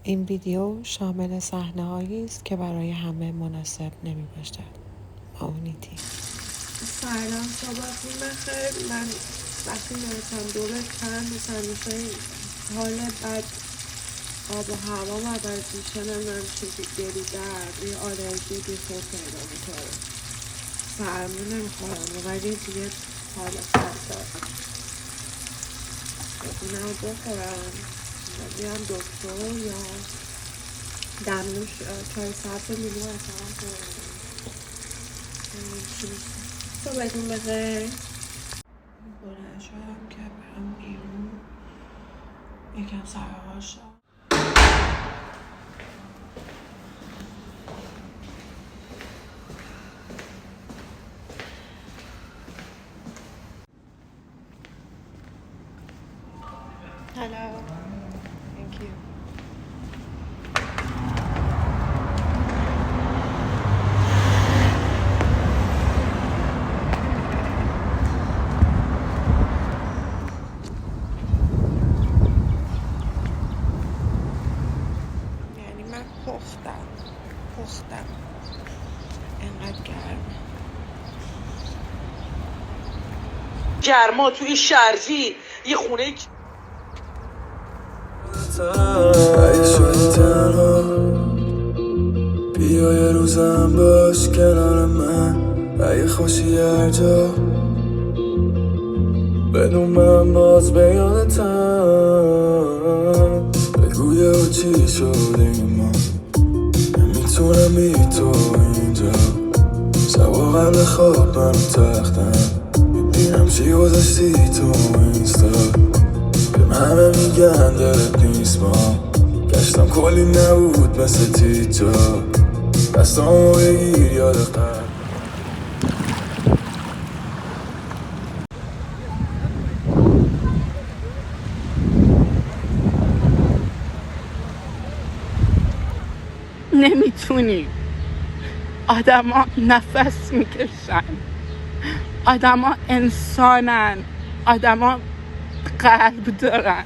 این ویدیو شامل صحنه‌هایی است که برای همه مناسب نمی‌باشد. ماونیتی. سلام، صبحتون بخیر. من وقتی میرسم دورتم مثلا حال بد آب و هوا عوض میشه، نمیدونم چیزی گلی درد یه آلرژی بیخود پیدا میکنه، سرما نمیخورم ولی دیگه حال بد دارم. بخونم بخورم یا بیام دکتر یا دمنوش چای سبز لیمو اصلا خورم. صبحتون بخیر. بلند شدم که برم بیرون یکم سرحال شدم. Hello. Thank you. یعنی من پختم انقدر گرما توی شرجی یه خونه اگه شدی تنها بیا یه روزم باش کنار من، اگه خوشی هر جا بدون من باز به یادتم. بگو یه چی شده ما، نمیتونم بی تو اینجا. شبا قبل خواب من تختم میبینم چی گذاشتی تو اینستا. به همه میگن دلت نیست ما، گشتم کلی نبود مثل تیجا. دستامو بگیر یاد قبل نمیتونی. آدما نفس میکشن، آدما انسانن، آدما قلب دارن.